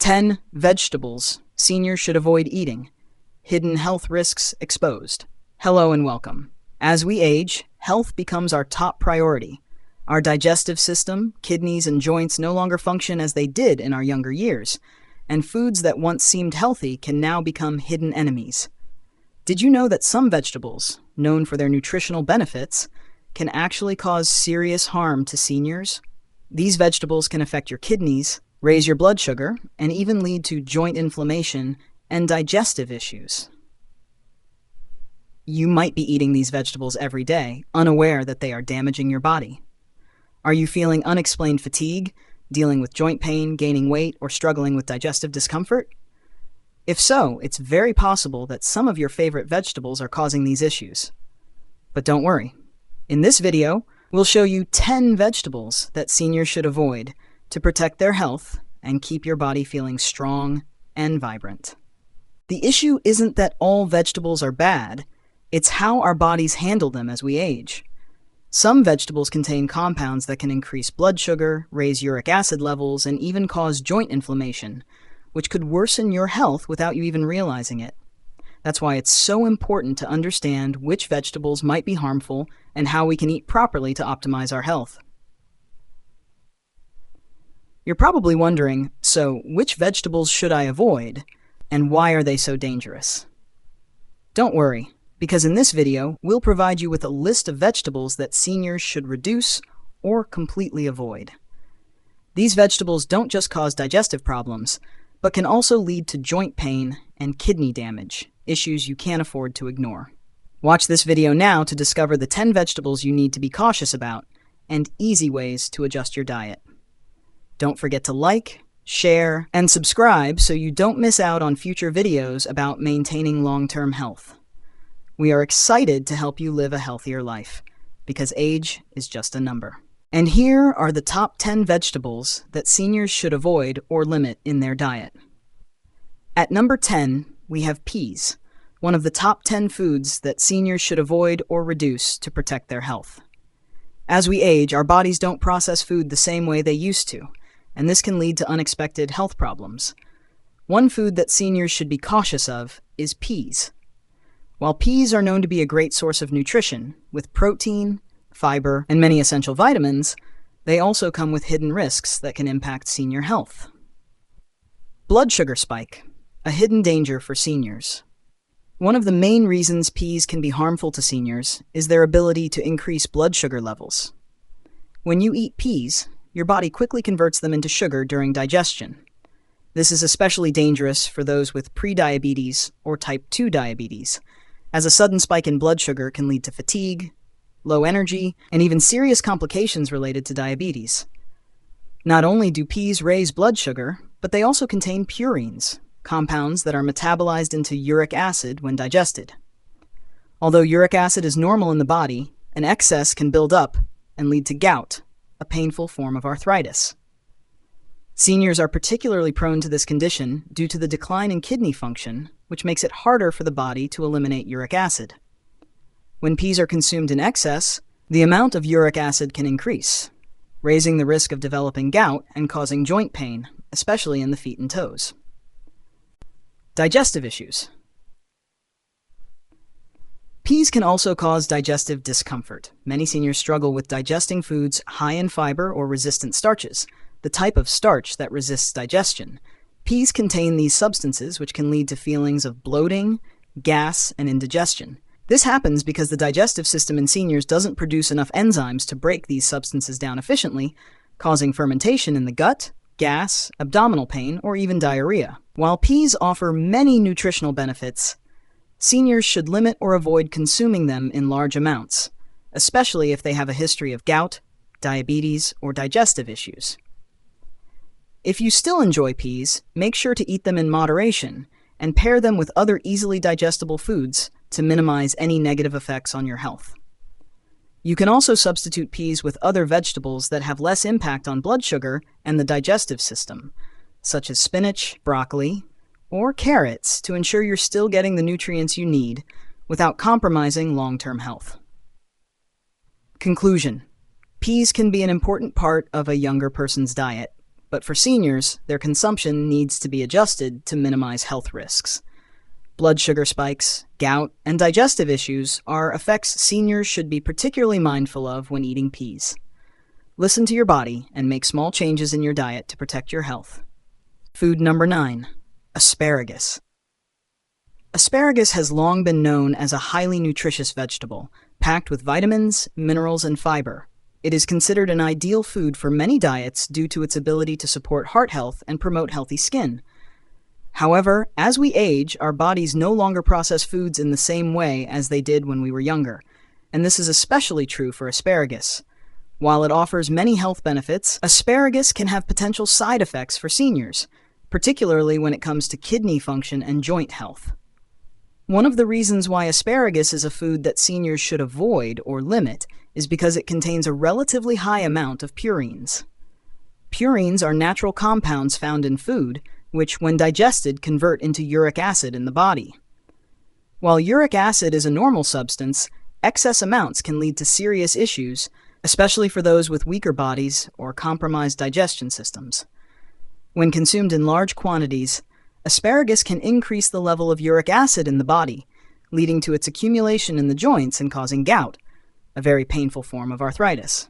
10 vegetables seniors should avoid eating. Hidden health risks exposed. Hello and welcome. As we age, health becomes our top priority. Our digestive system, kidneys, and joints no longer function as they did in our younger years, and foods that once seemed healthy can now become hidden enemies. Did you know that some vegetables, known for their nutritional benefits, can actually cause serious harm to seniors? These vegetables can affect your kidneys, raise your blood sugar, and even lead to joint inflammation and digestive issues. You might be eating these vegetables every day, unaware that they are damaging your body. Are you feeling unexplained fatigue, dealing with joint pain, gaining weight, or struggling with digestive discomfort? If so, it's very possible that some of your favorite vegetables are causing these issues. But don't worry. In this video, we'll show you 10 vegetables that seniors should avoid to protect their health and keep your body feeling strong and vibrant. The issue isn't that all vegetables are bad, it's how our bodies handle them as we age. Some vegetables contain compounds that can increase blood sugar, raise uric acid levels, and even cause joint inflammation, which could worsen your health without you even realizing it. That's why it's so important to understand which vegetables might be harmful and how we can eat properly to optimize our health. You're probably wondering, so which vegetables should I avoid, and why are they so dangerous? Don't worry, because in this video, we'll provide you with a list of vegetables that seniors should reduce or completely avoid. These vegetables don't just cause digestive problems, but can also lead to joint pain and kidney damage, issues you can't afford to ignore. Watch this video now to discover the 10 vegetables you need to be cautious about and easy ways to adjust your diet. Don't forget to like, share, and subscribe so you don't miss out on future videos about maintaining long-term health. We are excited to help you live a healthier life, because age is just a number. And here are the top 10 vegetables that seniors should avoid or limit in their diet. At number 10, we have peas, one of the top 10 foods that seniors should avoid or reduce to protect their health. As we age, our bodies don't process food the same way they used to, and this can lead to unexpected health problems. One food that seniors should be cautious of is peas. While peas are known to be a great source of nutrition, with protein, fiber, and many essential vitamins, they also come with hidden risks that can impact senior health. Blood sugar spike, a hidden danger for seniors. One of the main reasons peas can be harmful to seniors is their ability to increase blood sugar levels. When you eat peas, your body quickly converts them into sugar during digestion. This is especially dangerous for those with prediabetes or type 2 diabetes, as a sudden spike in blood sugar can lead to fatigue, low energy, and even serious complications related to diabetes. Not only do peas raise blood sugar, but they also contain purines, compounds that are metabolized into uric acid when digested. Although uric acid is normal in the body, an excess can build up and lead to gout, a painful form of arthritis. Seniors are particularly prone to this condition due to the decline in kidney function, which makes it harder for the body to eliminate uric acid. When peas are consumed in excess, the amount of uric acid can increase, raising the risk of developing gout and causing joint pain, especially in the feet and toes. Digestive issues. Peas can also cause digestive discomfort. Many seniors struggle with digesting foods high in fiber or resistant starches, the type of starch that resists digestion. Peas contain these substances, which can lead to feelings of bloating, gas, and indigestion. This happens because the digestive system in seniors doesn't produce enough enzymes to break these substances down efficiently, causing fermentation in the gut, gas, abdominal pain, or even diarrhea. While peas offer many nutritional benefits, seniors should limit or avoid consuming them in large amounts, especially if they have a history of gout, diabetes, or digestive issues. If you still enjoy peas, make sure to eat them in moderation and pair them with other easily digestible foods to minimize any negative effects on your health. You can also substitute peas with other vegetables that have less impact on blood sugar and the digestive system, such as spinach, broccoli, or carrots, to ensure you're still getting the nutrients you need without compromising long-term health. Conclusion: peas can be an important part of a younger person's diet, but for seniors, their consumption needs to be adjusted to minimize health risks. Blood sugar spikes, gout, and digestive issues are effects seniors should be particularly mindful of when eating peas. Listen to your body and make small changes in your diet to protect your health. Food number 9. Asparagus. Asparagus has long been known as a highly nutritious vegetable, packed with vitamins, minerals, and fiber. It is considered an ideal food for many diets due to its ability to support heart health and promote healthy skin. However, as we age, our bodies no longer process foods in the same way as they did when we were younger, and this is especially true for asparagus. While it offers many health benefits, asparagus can have potential side effects for seniors, particularly when it comes to kidney function and joint health. One of the reasons why asparagus is a food that seniors should avoid or limit is because it contains a relatively high amount of purines. Purines are natural compounds found in food, which, when digested, convert into uric acid in the body. While uric acid is a normal substance, excess amounts can lead to serious issues, especially for those with weaker bodies or compromised digestion systems. When consumed in large quantities, asparagus can increase the level of uric acid in the body, leading to its accumulation in the joints and causing gout, a very painful form of arthritis.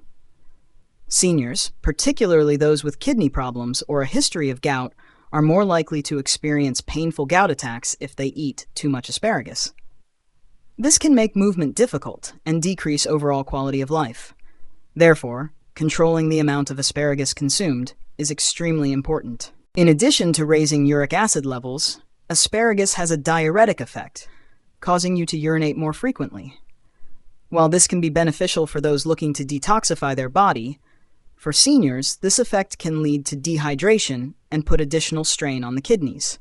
Seniors, particularly those with kidney problems or a history of gout, are more likely to experience painful gout attacks if they eat too much asparagus. This can make movement difficult and decrease overall quality of life. Therefore, controlling the amount of asparagus consumed is extremely important. In addition to raising uric acid levels, asparagus has a diuretic effect, causing you to urinate more frequently. While this can be beneficial for those looking to detoxify their body, for seniors, this effect can lead to dehydration and put additional strain on the kidneys.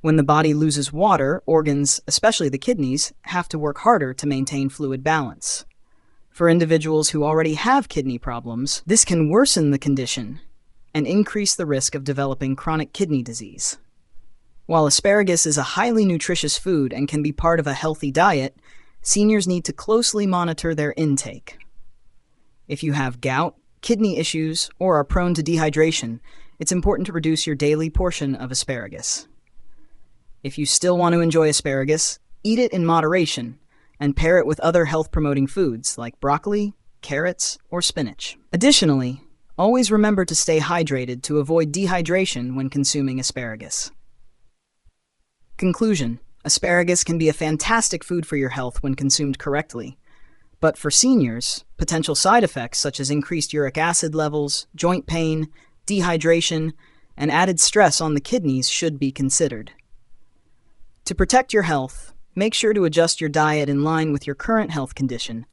When the body loses water, organs, especially the kidneys, have to work harder to maintain fluid balance. For individuals who already have kidney problems, this can worsen the condition and increase the risk of developing chronic kidney disease. While asparagus is a highly nutritious food and can be part of a healthy diet, seniors need to closely monitor their intake. If you have gout, kidney issues, or are prone to dehydration, it's important to reduce your daily portion of asparagus. If you still want to enjoy asparagus, eat it in moderation and pair it with other health-promoting foods like broccoli, carrots, or spinach. Additionally, always remember to stay hydrated to avoid dehydration when consuming asparagus. Conclusion: asparagus can be a fantastic food for your health when consumed correctly. But for seniors, potential side effects such as increased uric acid levels, joint pain, dehydration, and added stress on the kidneys should be considered. To protect your health, make sure to adjust your diet in line with your current health condition.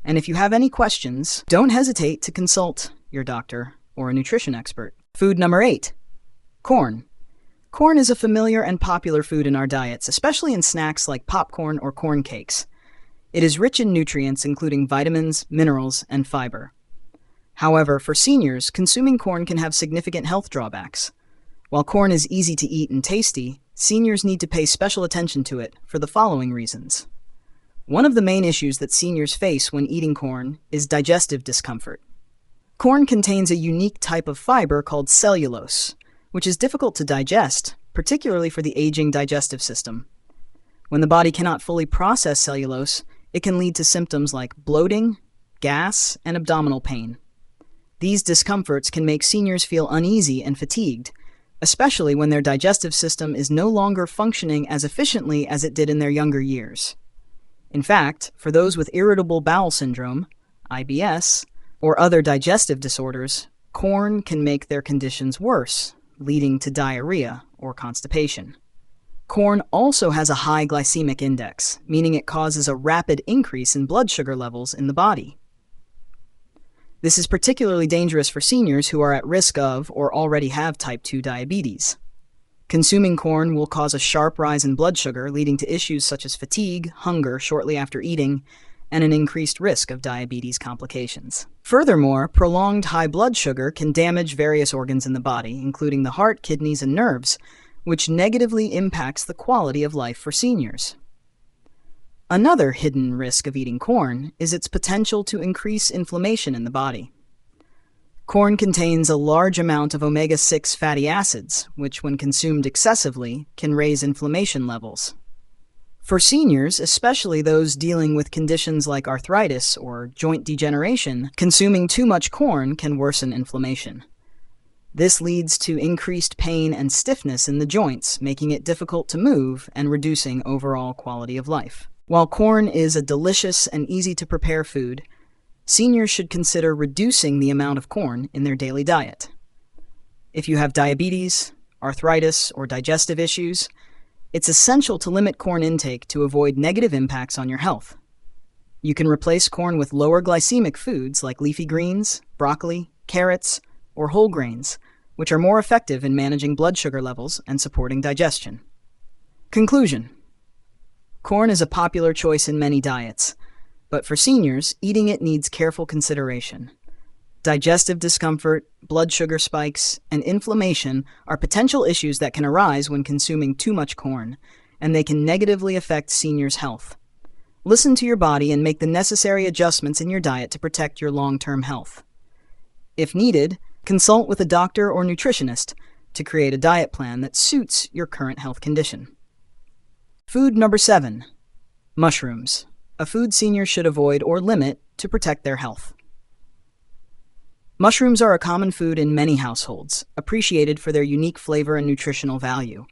And if you have any questions, don't hesitate to consult your doctor or a nutrition expert. Food number 8. Corn. Corn is a familiar and popular food in our diets, especially in snacks like popcorn or corn cakes. It is rich in nutrients including vitamins, minerals, and fiber. However, for seniors, consuming corn can have significant health drawbacks. While corn is easy to eat and tasty, seniors need to pay special attention to it for the following reasons. One of the main issues that seniors face when eating corn is digestive discomfort. Corn contains a unique type of fiber called cellulose, which is difficult to digest, particularly for the aging digestive system. When the body cannot fully process cellulose, it can lead to symptoms like bloating, gas, and abdominal pain. These discomforts can make seniors feel uneasy and fatigued, especially when their digestive system is no longer functioning as efficiently as it did in their younger years. In fact, for those with irritable bowel syndrome, IBS, or other digestive disorders, corn can make their conditions worse, leading to diarrhea or constipation. Corn also has a high glycemic index, meaning it causes a rapid increase in blood sugar levels in the body. This is particularly dangerous for seniors who are at risk of or already have type 2 diabetes. Consuming corn will cause a sharp rise in blood sugar, leading to issues such as fatigue, hunger shortly after eating, and an increased risk of diabetes complications. Furthermore, prolonged high blood sugar can damage various organs in the body, including the heart, kidneys, and nerves, which negatively impacts the quality of life for seniors. Another hidden risk of eating corn is its potential to increase inflammation in the body. Corn contains a large amount of omega-6 fatty acids, which, when consumed excessively, can raise inflammation levels. For seniors, especially those dealing with conditions like arthritis or joint degeneration, consuming too much corn can worsen inflammation. This leads to increased pain and stiffness in the joints, making it difficult to move and reducing overall quality of life. While corn is a delicious and easy-to-prepare food, seniors should consider reducing the amount of corn in their daily diet. If you have diabetes, arthritis, or digestive issues, it's essential to limit corn intake to avoid negative impacts on your health. You can replace corn with lower glycemic foods like leafy greens, broccoli, carrots, or whole grains, which are more effective in managing blood sugar levels and supporting digestion. Conclusion: corn is a popular choice in many diets, but for seniors, eating it needs careful consideration. Digestive discomfort, blood sugar spikes, and inflammation are potential issues that can arise when consuming too much corn, and they can negatively affect seniors' health. Listen to your body and make the necessary adjustments in your diet to protect your long-term health. If needed, consult with a doctor or nutritionist to create a diet plan that suits your current health condition. Food number 7. Mushrooms, a food seniors should avoid or limit to protect their health. Mushrooms are a common food in many households, appreciated for their unique flavor and nutritional value.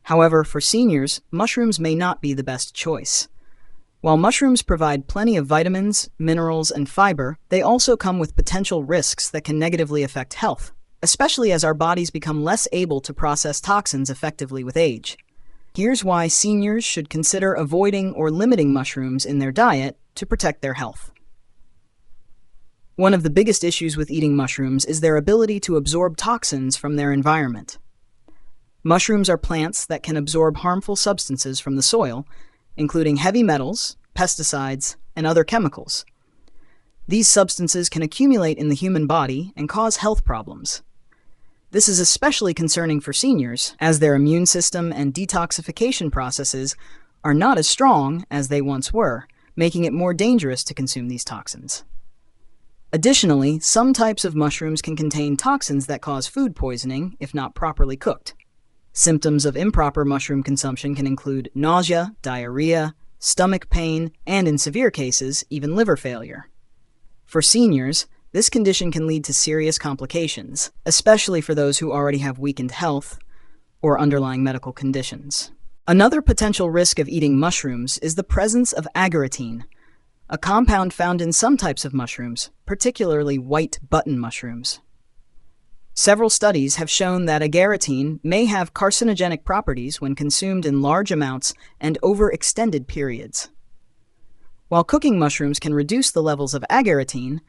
However, for seniors, mushrooms may not be the best choice. While mushrooms provide plenty of vitamins, minerals, and fiber, they also come with potential risks that can negatively affect health, especially as our bodies become less able to process toxins effectively with age. Here's why seniors should consider avoiding or limiting mushrooms in their diet to protect their health. One of the biggest issues with eating mushrooms is their ability to absorb toxins from their environment. Mushrooms are plants that can absorb harmful substances from the soil, including heavy metals, pesticides, and other chemicals. These substances can accumulate in the human body and cause health problems. This is especially concerning for seniors, as their immune system and detoxification processes are not as strong as they once were, making it more dangerous to consume these toxins. Additionally, some types of mushrooms can contain toxins that cause food poisoning if not properly cooked. Symptoms of improper mushroom consumption can include nausea, diarrhea, stomach pain, and in severe cases, even liver failure. For seniors, this condition can lead to serious complications, especially for those who already have weakened health or underlying medical conditions. Another potential risk of eating mushrooms is the presence of agarotine, a compound found in some types of mushrooms, particularly white button mushrooms. Several studies have shown that agarotine may have carcinogenic properties when consumed in large amounts and over extended periods. While cooking mushrooms can reduce the levels of agarotine,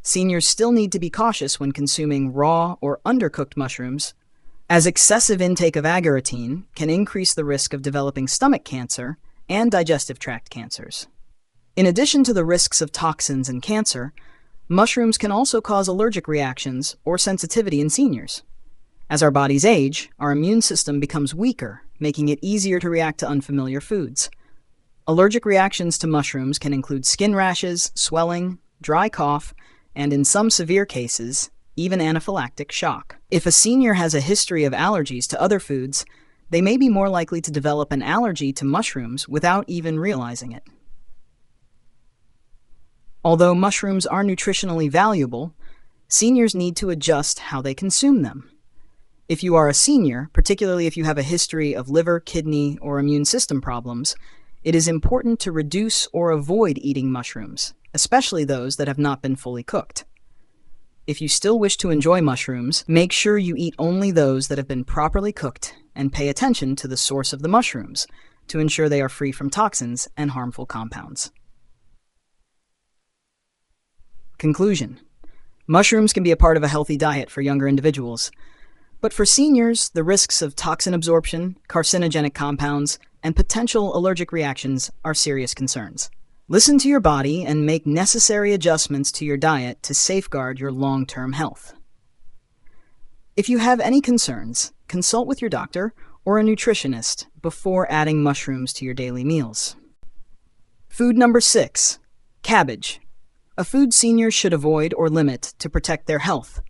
seniors still need to be cautious when consuming raw or undercooked mushrooms, as excessive intake of agarotine can increase the risk of developing stomach cancer and digestive tract cancers. In addition to the risks of toxins and cancer, mushrooms can also cause allergic reactions or sensitivity in seniors. As our bodies age, our immune system becomes weaker, making it easier to react to unfamiliar foods. Allergic reactions to mushrooms can include skin rashes, swelling, dry cough, and in some severe cases, even anaphylactic shock. If a senior has a history of allergies to other foods, they may be more likely to develop an allergy to mushrooms without even realizing it. Although mushrooms are nutritionally valuable, seniors need to adjust how they consume them. If you are a senior, particularly if you have a history of liver, kidney, or immune system problems, it is important to reduce or avoid eating mushrooms, especially those that have not been fully cooked. If you still wish to enjoy mushrooms, make sure you eat only those that have been properly cooked and pay attention to the source of the mushrooms to ensure they are free from toxins and harmful compounds. Conclusion: mushrooms can be a part of a healthy diet for younger individuals, but for seniors, the risks of toxin absorption, carcinogenic compounds, and potential allergic reactions are serious concerns. Listen to your body and make necessary adjustments to your diet to safeguard your long-term health. If you have any concerns, consult with your doctor or a nutritionist before adding mushrooms to your daily meals. Food number 6. Cabbage, a food seniors should avoid or limit to protect their health.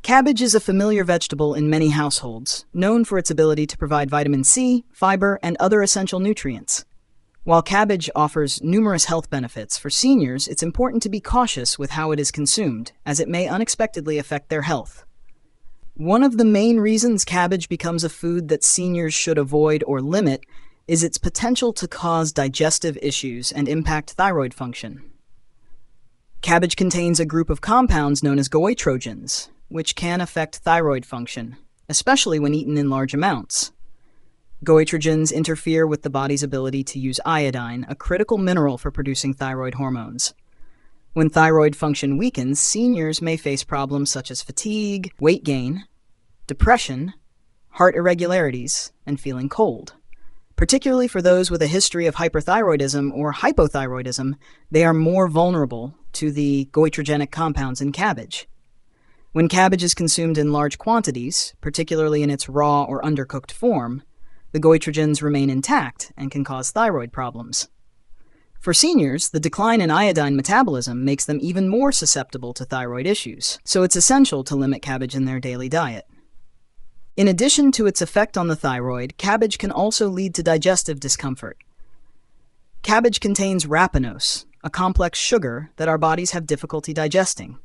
Cabbage is a familiar vegetable in many households, known for its ability to provide vitamin C, fiber, and other essential nutrients. While cabbage offers numerous health benefits, for seniors it's important to be cautious with how it is consumed, as it may unexpectedly affect their health. One of the main reasons cabbage becomes a food that seniors should avoid or limit is its potential to cause digestive issues and impact thyroid function. Cabbage contains a group of compounds known as goitrogens, which can affect thyroid function, especially when eaten in large amounts. Goitrogens interfere with the body's ability to use iodine, a critical mineral for producing thyroid hormones. When thyroid function weakens, seniors may face problems such as fatigue, weight gain, depression, heart irregularities, and feeling cold. Particularly for those with a history of hyperthyroidism or hypothyroidism, they are more vulnerable to the goitrogenic compounds in cabbage. When cabbage is consumed in large quantities, particularly in its raw or undercooked form, the goitrogens remain intact and can cause thyroid problems. For seniors, the decline in iodine metabolism makes them even more susceptible to thyroid issues, so it's essential to limit cabbage in their daily diet. In addition to its effect on the thyroid, cabbage can also lead to digestive discomfort. Cabbage contains raffinose, a complex sugar that our bodies have difficulty digesting.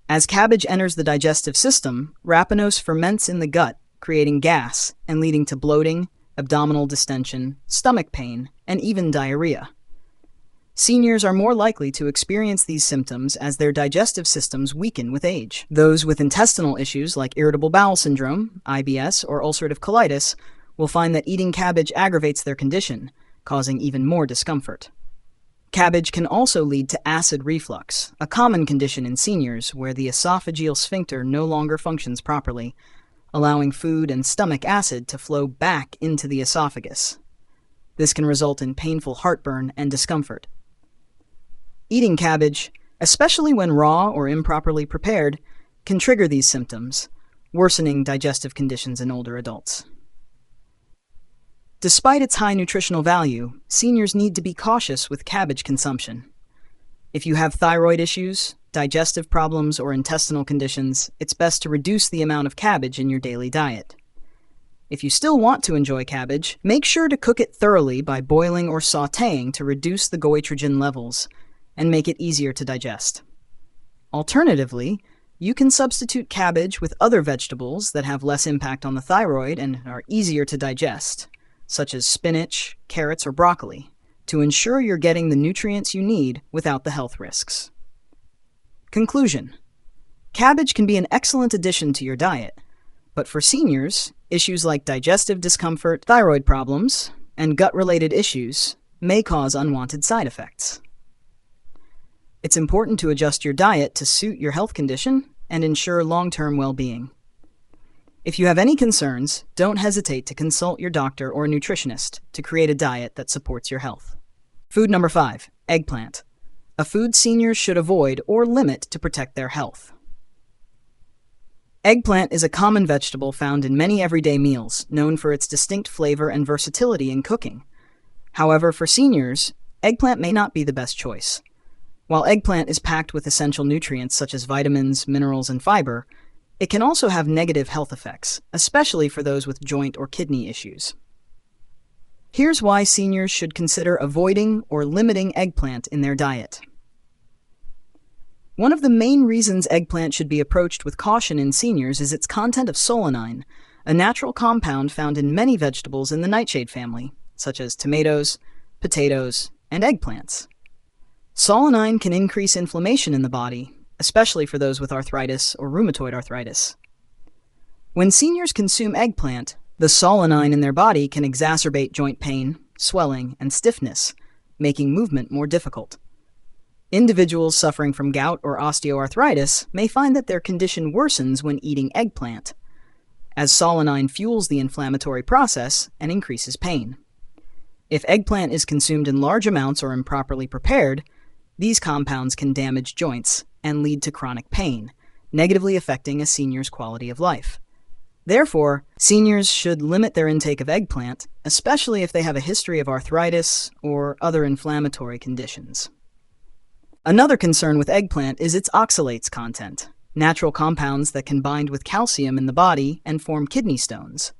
As cabbage enters the digestive system, raffinose ferments in the gut, creating gas and leading to bloating, abdominal distension, stomach pain, and even diarrhea. Seniors are more likely to experience these symptoms as their digestive systems weaken with age. Those with intestinal issues like irritable bowel syndrome, IBS, or ulcerative colitis will find that eating cabbage aggravates their condition, causing even more discomfort. Cabbage can also lead to acid reflux, a common condition in seniors where the esophageal sphincter no longer functions properly, allowing food and stomach acid to flow back into the esophagus. This can result in painful heartburn and discomfort. Eating cabbage, especially when raw or improperly prepared, can trigger these symptoms, worsening digestive conditions in older adults. Despite its high nutritional value, seniors need to be cautious with cabbage consumption. If you have thyroid issues, digestive problems, or intestinal conditions, it's best to reduce the amount of cabbage in your daily diet. If you still want to enjoy cabbage, make sure to cook it thoroughly by boiling or sautéing to reduce the goitrogen levels and make it easier to digest. Alternatively, you can substitute cabbage with other vegetables that have less impact on the thyroid and are easier to digest, such as spinach, carrots, or broccoli, to ensure you're getting the nutrients you need without the health risks. Conclusion: cabbage can be an excellent addition to your diet, but for seniors, issues like digestive discomfort, thyroid problems, and gut-related issues may cause unwanted side effects. It's important to adjust your diet to suit your health condition and ensure long-term well-being. If you have any concerns, don't hesitate to consult your doctor or nutritionist to create a diet that supports your health. Food number 5, eggplant, a food seniors should avoid or limit to protect their health. Eggplant is a common vegetable found in many everyday meals, known for its distinct flavor and versatility in cooking. However, for seniors, eggplant may not be the best choice. While eggplant is packed with essential nutrients such as vitamins, minerals, and fiber, it can also have negative health effects, especially for those with joint or kidney issues. Here's why seniors should consider avoiding or limiting eggplant in their diet. One of the main reasons eggplant should be approached with caution in seniors is its content of solanine, a natural compound found in many vegetables in the nightshade family, such as tomatoes, potatoes, and eggplants. Solanine can increase inflammation in the body, especially for those with arthritis or rheumatoid arthritis. When seniors consume eggplant, the solanine in their body can exacerbate joint pain, swelling, and stiffness, making movement more difficult. Individuals suffering from gout or osteoarthritis may find that their condition worsens when eating eggplant, as solanine fuels the inflammatory process and increases pain. If eggplant is consumed in large amounts or improperly prepared, these compounds can damage joints and lead to chronic pain, negatively affecting a senior's quality of life. Therefore, seniors should limit their intake of eggplant, especially if they have a history of arthritis or other inflammatory conditions. Another concern with eggplant is its oxalates content, natural compounds that can bind with calcium in the body and form kidney stones.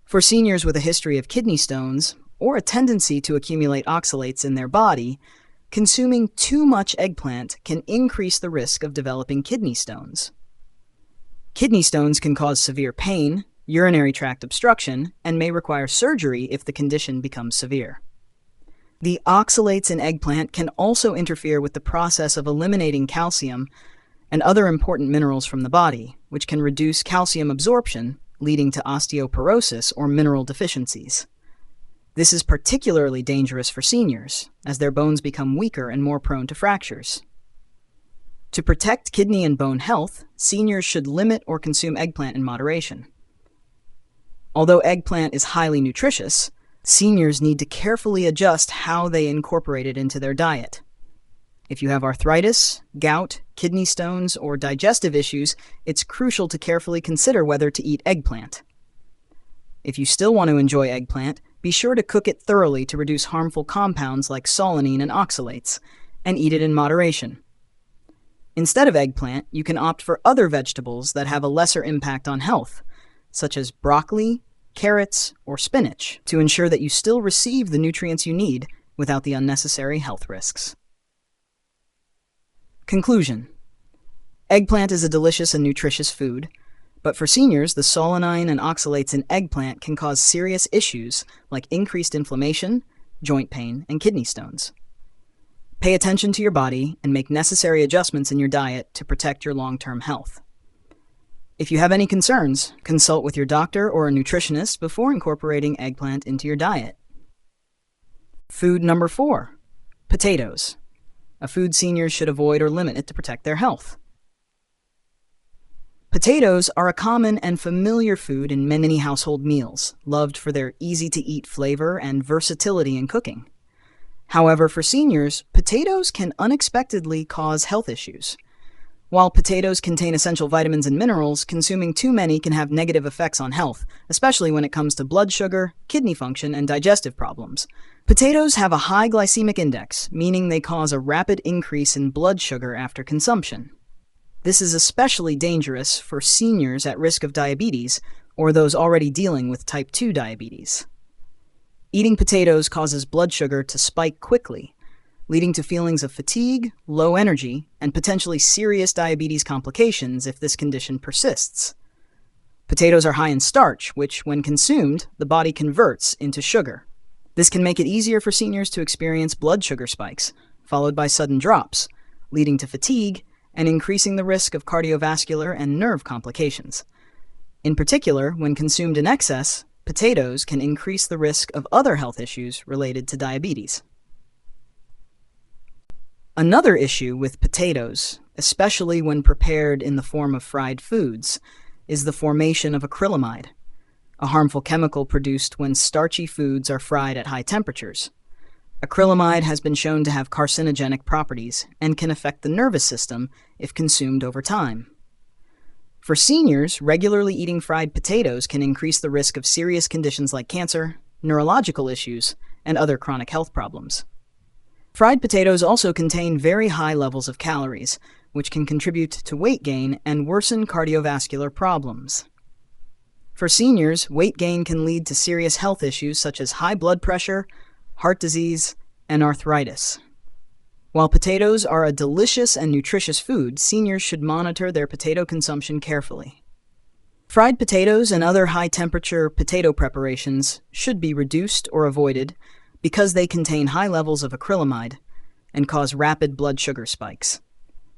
For seniors with a history of kidney stones or a tendency to accumulate oxalates in their body, consuming too much eggplant can increase the risk of developing kidney stones. Kidney stones can cause severe pain, urinary tract obstruction, and may require surgery if the condition becomes severe. The oxalates in eggplant can also interfere with the process of eliminating calcium and other important minerals from the body, which can reduce calcium absorption, leading to osteoporosis or mineral deficiencies. This is particularly dangerous for seniors, as their bones become weaker and more prone to fractures. To protect kidney and bone health, seniors should limit or consume eggplant in moderation. Although eggplant is highly nutritious, seniors need to carefully adjust how they incorporate it into their diet. If you have arthritis, gout, kidney stones, or digestive issues, it's crucial to carefully consider whether to eat eggplant. If you still want to enjoy eggplant, be sure to cook it thoroughly to reduce harmful compounds like solanine and oxalates, and eat it in moderation. Instead of eggplant, you can opt for other vegetables that have a lesser impact on health, such as broccoli, carrots, or spinach, to ensure that you still receive the nutrients you need without the unnecessary health risks. Conclusion: eggplant is a delicious and nutritious food, but for seniors, the solanine and oxalates in eggplant can cause serious issues like increased inflammation, joint pain, and kidney stones. Pay attention to your body and make necessary adjustments in your diet to protect your long-term health. If you have any concerns, consult with your doctor or a nutritionist before incorporating eggplant into your diet. Food number 4, potatoes. A food seniors should avoid or limit it to protect their health. Potatoes are a common and familiar food in many household meals, loved for their easy-to-eat flavor and versatility in cooking. However, for seniors, potatoes can unexpectedly cause health issues. While potatoes contain essential vitamins and minerals, consuming too many can have negative effects on health, especially when it comes to blood sugar, kidney function, and digestive problems. Potatoes have a high glycemic index, meaning they cause a rapid increase in blood sugar after consumption. This is especially dangerous for seniors at risk of diabetes or those already dealing with type 2 diabetes. Eating potatoes causes blood sugar to spike quickly, leading to feelings of fatigue, low energy, and potentially serious diabetes complications if this condition persists. Potatoes are high in starch, which, when consumed, the body converts into sugar. This can make it easier for seniors to experience blood sugar spikes, followed by sudden drops, leading to fatigue and increasing the risk of cardiovascular and nerve complications. In particular, when consumed in excess, potatoes can increase the risk of other health issues related to diabetes. Another issue with potatoes, especially when prepared in the form of fried foods, is the formation of acrylamide, a harmful chemical produced when starchy foods are fried at high temperatures. Acrylamide has been shown to have carcinogenic properties and can affect the nervous system if consumed over time. For seniors, regularly eating fried potatoes can increase the risk of serious conditions like cancer, neurological issues, and other chronic health problems. Fried potatoes also contain very high levels of calories, which can contribute to weight gain and worsen cardiovascular problems. For seniors, weight gain can lead to serious health issues such as high blood pressure, heart disease, and arthritis. While potatoes are a delicious and nutritious food, seniors should monitor their potato consumption carefully. Fried potatoes and other high-temperature potato preparations should be reduced or avoided because they contain high levels of acrylamide and cause rapid blood sugar spikes.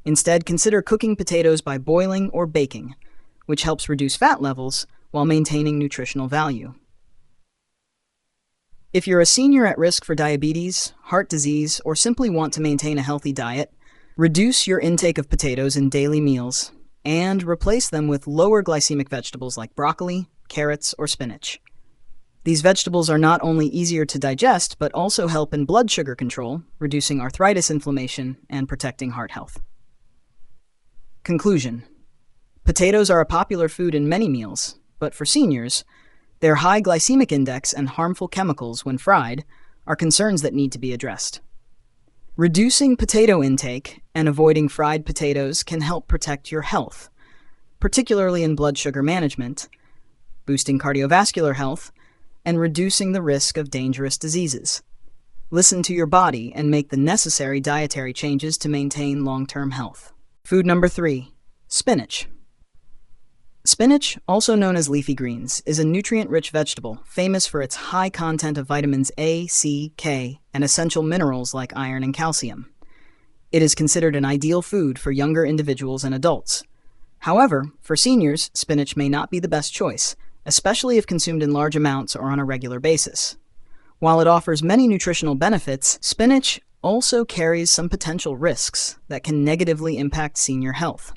Instead, consider cooking potatoes by boiling or baking, which helps reduce fat levels while maintaining nutritional value. If you're a senior at risk for diabetes, heart disease, or simply want to maintain a healthy diet, reduce your intake of potatoes in daily meals and replace them with lower glycemic vegetables like broccoli, carrots, or spinach. These vegetables are not only easier to digest, but also help in blood sugar control, reducing arthritis inflammation, and protecting heart health. Conclusion: potatoes are a popular food in many meals, but for seniors, their high glycemic index and harmful chemicals when fried are concerns that need to be addressed. Reducing potato intake and avoiding fried potatoes can help protect your health, particularly in blood sugar management, boosting cardiovascular health, and reducing the risk of dangerous diseases. Listen to your body and make the necessary dietary changes to maintain long-term health. Food number 3, spinach. Spinach, also known as leafy greens, is a nutrient-rich vegetable famous for its high content of vitamins A, C, K, and essential minerals like iron and calcium. It is considered an ideal food for younger individuals and adults. However, for seniors, spinach may not be the best choice, especially if consumed in large amounts or on a regular basis. While it offers many nutritional benefits, spinach also carries some potential risks that can negatively impact senior health.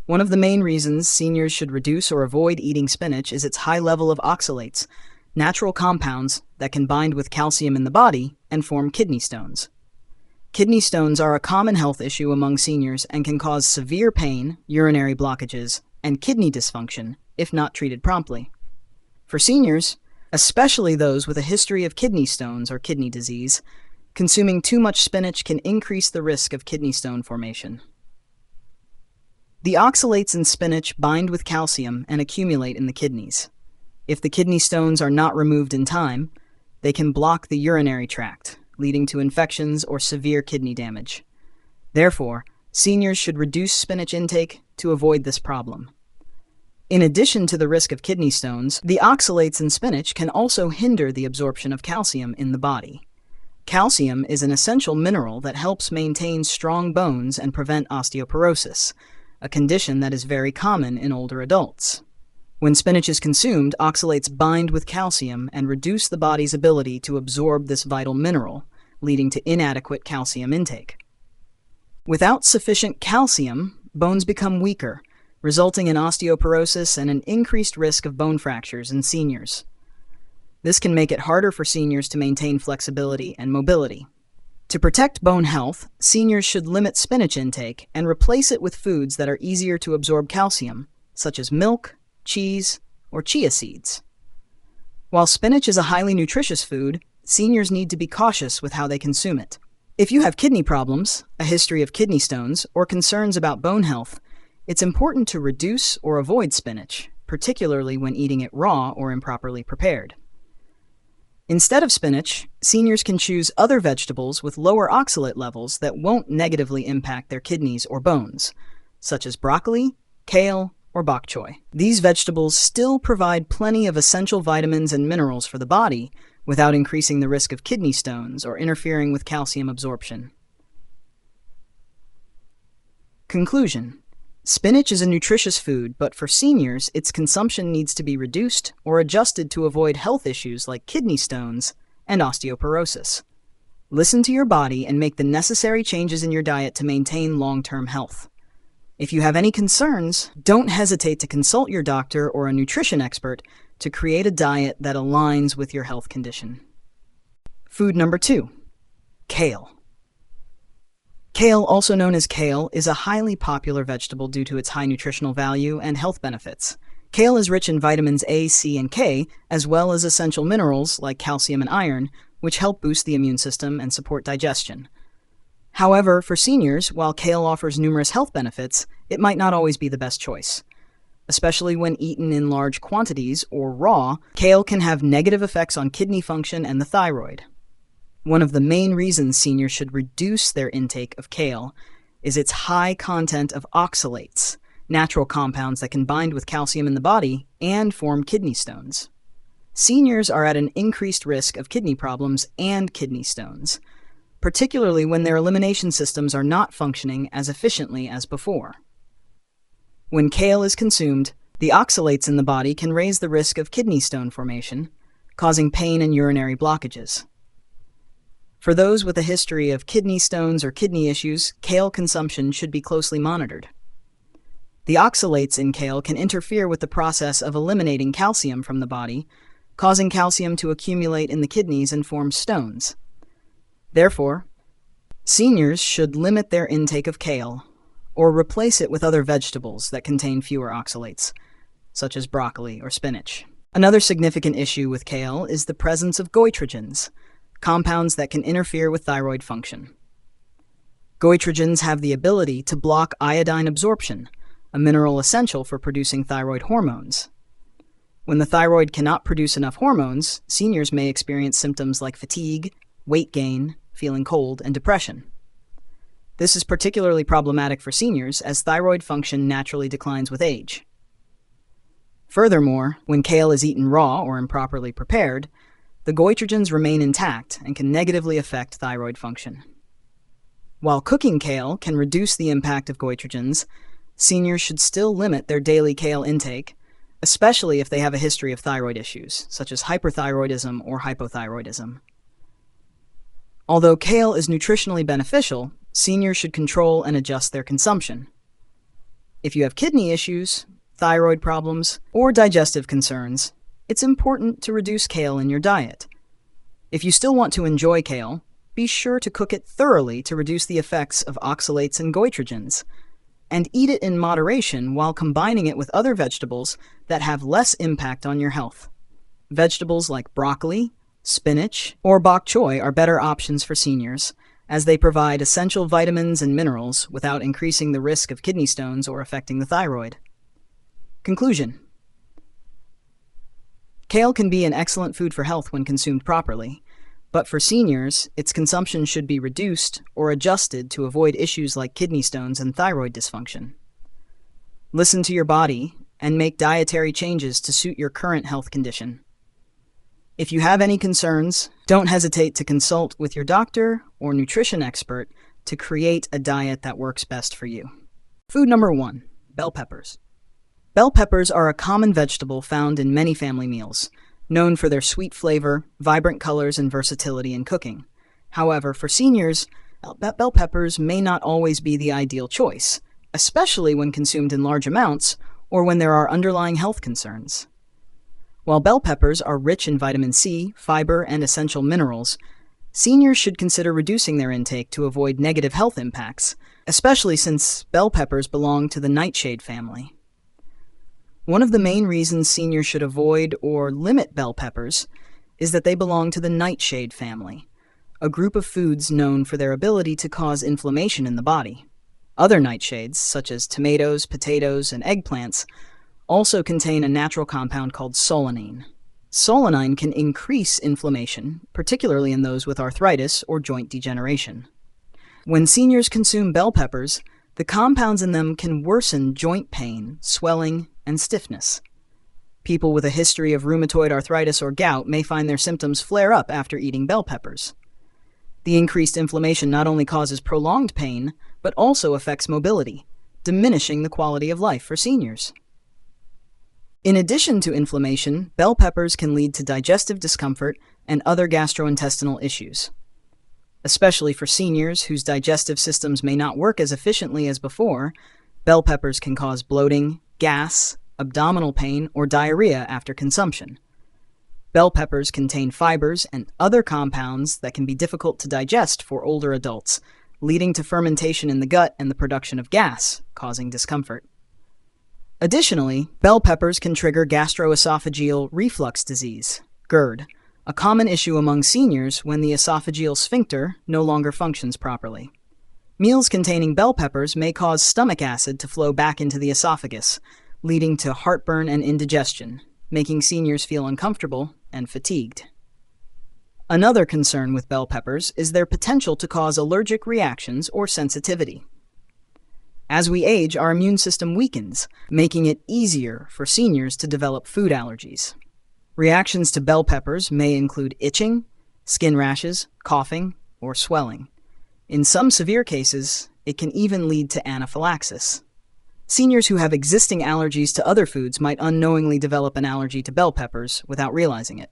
One of the main reasons seniors should reduce or avoid eating spinach is its high level of oxalates, natural compounds that can bind with calcium in the body and form kidney stones. Kidney stones are a common health issue among seniors and can cause severe pain, urinary blockages, and kidney dysfunction if not treated promptly. For seniors, especially those with a history of kidney stones or kidney disease, consuming too much spinach can increase the risk of kidney stone formation. The oxalates in spinach bind with calcium and accumulate in the kidneys. If the kidney stones are not removed in time, they can block the urinary tract, leading to infections or severe kidney damage. Therefore, seniors should reduce spinach intake to avoid this problem. In addition to the risk of kidney stones, the oxalates in spinach can also hinder the absorption of calcium in the body. Calcium is an essential mineral that helps maintain strong bones and prevent osteoporosis, a condition that is very common in older adults. When spinach is consumed, oxalates bind with calcium and reduce the body's ability to absorb this vital mineral, leading to inadequate calcium intake. Without sufficient calcium, bones become weaker, resulting in osteoporosis and an increased risk of bone fractures in seniors. This can make it harder for seniors to maintain flexibility and mobility. To protect bone health, seniors should limit spinach intake and replace it with foods that are easier to absorb calcium, such as milk, cheese, or chia seeds. While spinach is a highly nutritious food, seniors need to be cautious with how they consume it. If you have kidney problems, a history of kidney stones, or concerns about bone health, it's important to reduce or avoid spinach, particularly when eating it raw or improperly prepared. Instead of spinach, seniors can choose other vegetables with lower oxalate levels that won't negatively impact their kidneys or bones, such as broccoli, kale, or bok choy. These vegetables still provide plenty of essential vitamins and minerals for the body without increasing the risk of kidney stones or interfering with calcium absorption. Conclusion: spinach is a nutritious food, but for seniors, its consumption needs to be reduced or adjusted to avoid health issues like kidney stones and osteoporosis. Listen to your body and make the necessary changes in your diet to maintain long-term health. If you have any concerns, don't hesitate to consult your doctor or a nutrition expert to create a diet that aligns with your health condition. Food number 2, kale. Kale, also known as kale, is a highly popular vegetable due to its high nutritional value and health benefits. Kale is rich in vitamins A, C, and K, as well as essential minerals like calcium and iron, which help boost the immune system and support digestion. However, for seniors, while kale offers numerous health benefits, it might not always be the best choice. Especially when eaten in large quantities or raw, kale can have negative effects on kidney function and the thyroid. One of the main reasons seniors should reduce their intake of kale is its high content of oxalates, natural compounds that can bind with calcium in the body and form kidney stones. Seniors are at an increased risk of kidney problems and kidney stones, particularly when their elimination systems are not functioning as efficiently as before. When kale is consumed, the oxalates in the body can raise the risk of kidney stone formation, causing pain and urinary blockages. For those with a history of kidney stones or kidney issues, kale consumption should be closely monitored. The oxalates in kale can interfere with the process of eliminating calcium from the body, causing calcium to accumulate in the kidneys and form stones. Therefore, seniors should limit their intake of kale or replace it with other vegetables that contain fewer oxalates, such as broccoli or spinach. Another significant issue with kale is the presence of goitrogens, compounds that can interfere with thyroid function. Goitrogens have the ability to block iodine absorption, a mineral essential for producing thyroid hormones. When the thyroid cannot produce enough hormones, seniors may experience symptoms like fatigue, weight gain, feeling cold, and depression. This is particularly problematic for seniors as thyroid function naturally declines with age. Furthermore, when kale is eaten raw or improperly prepared, the goitrogens remain intact and can negatively affect thyroid function. While cooking kale can reduce the impact of goitrogens, seniors should still limit their daily kale intake, especially if they have a history of thyroid issues, such as hyperthyroidism or hypothyroidism. Although kale is nutritionally beneficial, seniors should control and adjust their consumption. If you have kidney issues, thyroid problems, or digestive concerns, it's important to reduce kale in your diet. If you still want to enjoy kale, be sure to cook it thoroughly to reduce the effects of oxalates and goitrogens, and eat it in moderation while combining it with other vegetables that have less impact on your health. Vegetables like broccoli, spinach, or bok choy are better options for seniors, as they provide essential vitamins and minerals without increasing the risk of kidney stones or affecting the thyroid. Conclusion: kale can be an excellent food for health when consumed properly, but for seniors, its consumption should be reduced or adjusted to avoid issues like kidney stones and thyroid dysfunction. Listen to your body and make dietary changes to suit your current health condition. If you have any concerns, don't hesitate to consult with your doctor or nutrition expert to create a diet that works best for you. Food number 1, bell peppers. Bell peppers are a common vegetable found in many family meals, known for their sweet flavor, vibrant colors, and versatility in cooking. However, for seniors, bell peppers may not always be the ideal choice, especially when consumed in large amounts or when there are underlying health concerns. While bell peppers are rich in vitamin C, fiber, and essential minerals, seniors should consider reducing their intake to avoid negative health impacts, especially since bell peppers belong to the nightshade family. One of the main reasons seniors should avoid or limit bell peppers is that they belong to the nightshade family, a group of foods known for their ability to cause inflammation in the body. Other nightshades, such as tomatoes, potatoes, and eggplants, also contain a natural compound called solanine. Solanine can increase inflammation, particularly in those with arthritis or joint degeneration. When seniors consume bell peppers, the compounds in them can worsen joint pain, swelling, and stiffness. People with a history of rheumatoid arthritis or gout may find their symptoms flare up after eating bell peppers. The increased inflammation not only causes prolonged pain, but also affects mobility, diminishing the quality of life for seniors. In addition to inflammation, bell peppers can lead to digestive discomfort and other gastrointestinal issues. Especially for seniors whose digestive systems may not work as efficiently as before, bell peppers can cause bloating, gas, abdominal pain, or diarrhea after consumption. Bell peppers contain fibers and other compounds that can be difficult to digest for older adults, leading to fermentation in the gut and the production of gas, causing discomfort. Additionally, bell peppers can trigger gastroesophageal reflux disease, GERD, a common issue among seniors when the esophageal sphincter no longer functions properly. Meals containing bell peppers may cause stomach acid to flow back into the esophagus, leading to heartburn and indigestion, making seniors feel uncomfortable and fatigued. Another concern with bell peppers is their potential to cause allergic reactions or sensitivity. As we age, our immune system weakens, making it easier for seniors to develop food allergies. Reactions to bell peppers may include itching, skin rashes, coughing, or swelling. In some severe cases, it can even lead to anaphylaxis. Seniors who have existing allergies to other foods might unknowingly develop an allergy to bell peppers without realizing it.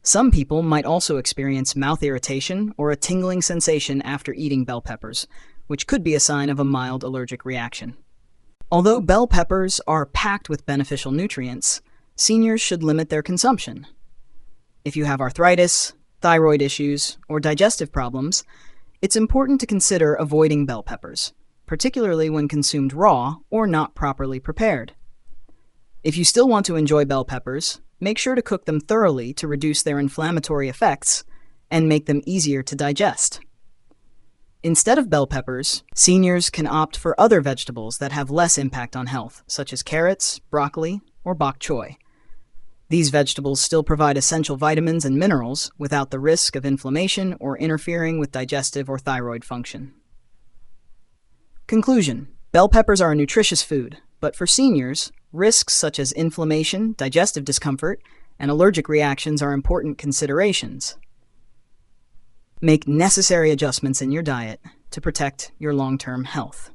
Some people might also experience mouth irritation or a tingling sensation after eating bell peppers, which could be a sign of a mild allergic reaction. Although bell peppers are packed with beneficial nutrients, seniors should limit their consumption. If you have arthritis, thyroid issues, or digestive problems, it's important to consider avoiding bell peppers, particularly when consumed raw or not properly prepared. If you still want to enjoy bell peppers, make sure to cook them thoroughly to reduce their inflammatory effects and make them easier to digest. Instead of bell peppers, seniors can opt for other vegetables that have less impact on health, such as carrots, broccoli, or bok choy. These vegetables still provide essential vitamins and minerals without the risk of inflammation or interfering with digestive or thyroid function. Conclusion: bell peppers are a nutritious food, but for seniors, risks such as inflammation, digestive discomfort, and allergic reactions are important considerations. Make necessary adjustments in your diet to protect your long-term health.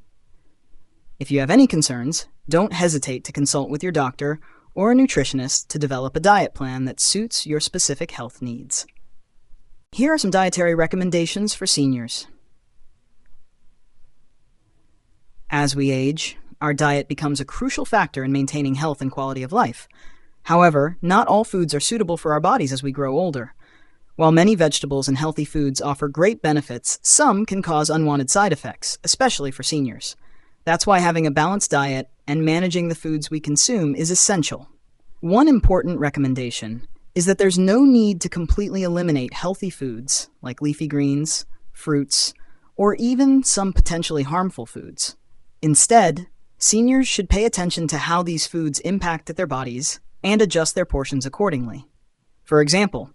If you have any concerns, don't hesitate to consult with your doctor or a nutritionist to develop a diet plan that suits your specific health needs. Here are some dietary recommendations for seniors. As we age, our diet becomes a crucial factor in maintaining health and quality of life. However, not all foods are suitable for our bodies as we grow older. While many vegetables and healthy foods offer great benefits, some can cause unwanted side effects, especially for seniors. That's why having a balanced diet and managing the foods we consume is essential. One important recommendation is that there's no need to completely eliminate healthy foods like leafy greens, fruits, or even some potentially harmful foods. Instead, seniors should pay attention to how these foods impact their bodies and adjust their portions accordingly. For example,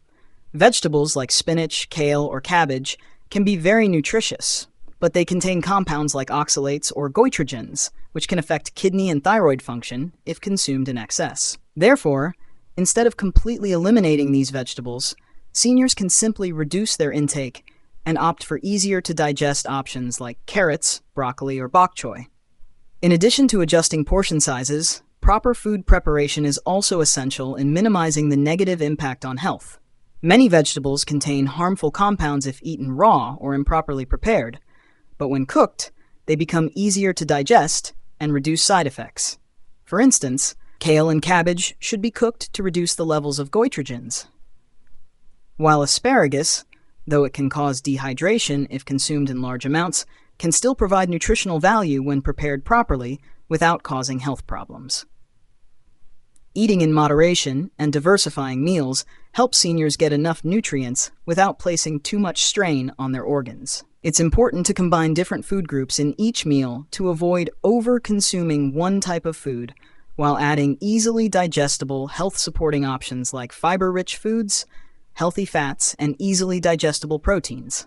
vegetables like spinach, kale, or cabbage can be very nutritious, but they contain compounds like oxalates or goitrogens, which can affect kidney and thyroid function if consumed in excess. Therefore, instead of completely eliminating these vegetables, seniors can simply reduce their intake and opt for easier-to-digest options like carrots, broccoli, or bok choy. In addition to adjusting portion sizes, proper food preparation is also essential in minimizing the negative impact on health. Many vegetables contain harmful compounds if eaten raw or improperly prepared, but when cooked, they become easier to digest and reduce side effects. For instance, kale and cabbage should be cooked to reduce the levels of goitrogens, while asparagus, though it can cause dehydration if consumed in large amounts, can still provide nutritional value when prepared properly without causing health problems. Eating in moderation and diversifying meals helps seniors get enough nutrients without placing too much strain on their organs. It's important to combine different food groups in each meal to avoid over-consuming one type of food while adding easily digestible, health-supporting options like fiber-rich foods, healthy fats, and easily digestible proteins.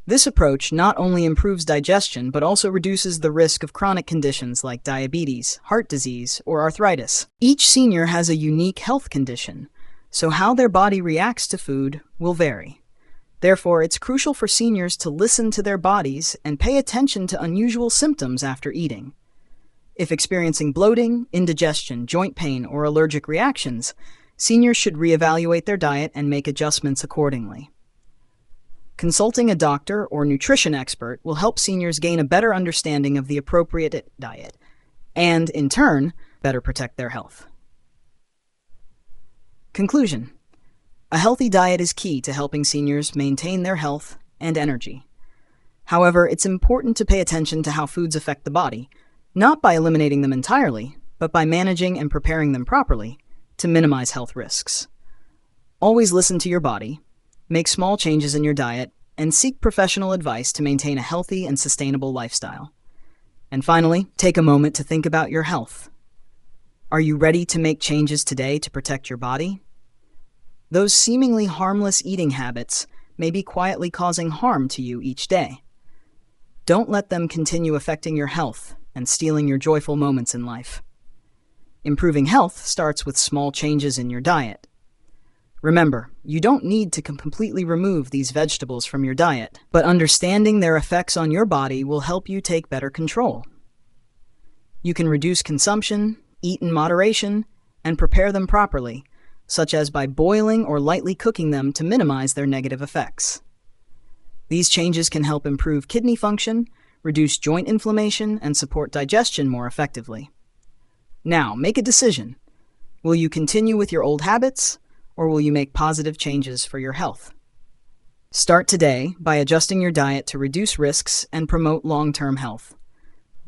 This approach not only improves digestion but also reduces the risk of chronic conditions like diabetes, heart disease, or arthritis. Each senior has a unique health condition, so how their body reacts to food will vary. Therefore, it's crucial for seniors to listen to their bodies and pay attention to unusual symptoms after eating. If experiencing bloating, indigestion, joint pain, or allergic reactions, seniors should reevaluate their diet and make adjustments accordingly. Consulting a doctor or nutrition expert will help seniors gain a better understanding of the appropriate diet and, in turn, better protect their health. Conclusion: a healthy diet is key to helping seniors maintain their health and energy. However, it's important to pay attention to how foods affect the body, not by eliminating them entirely, but by managing and preparing them properly to minimize health risks. Always listen to your body, make small changes in your diet, and seek professional advice to maintain a healthy and sustainable lifestyle. And finally, take a moment to think about your health. Are you ready to make changes today to protect your body? Those seemingly harmless eating habits may be quietly causing harm to you each day. Don't let them continue affecting your health and stealing your joyful moments in life. Improving health starts with small changes in your diet. Remember, you don't need to completely remove these vegetables from your diet, but understanding their effects on your body will help you take better control. You can reduce consumption, eat in moderation, and prepare them properly, such as by boiling or lightly cooking them to minimize their negative effects. These changes can help improve kidney function, reduce joint inflammation, and support digestion more effectively. Now, make a decision. Will you continue with your old habits, or will you make positive changes for your health? Start today by adjusting your diet to reduce risks and promote long-term health.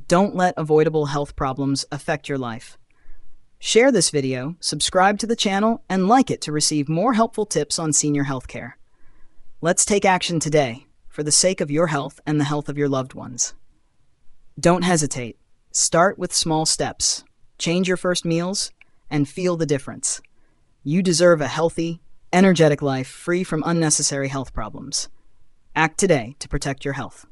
Don't let avoidable health problems affect your life. Share this video, subscribe to the channel, and like it to receive more helpful tips on senior healthcare. Let's take action today for the sake of your health and the health of your loved ones. Don't hesitate. Start with small steps. Change your first meals and feel the difference. You deserve a healthy, energetic life free from unnecessary health problems. Act today to protect your health.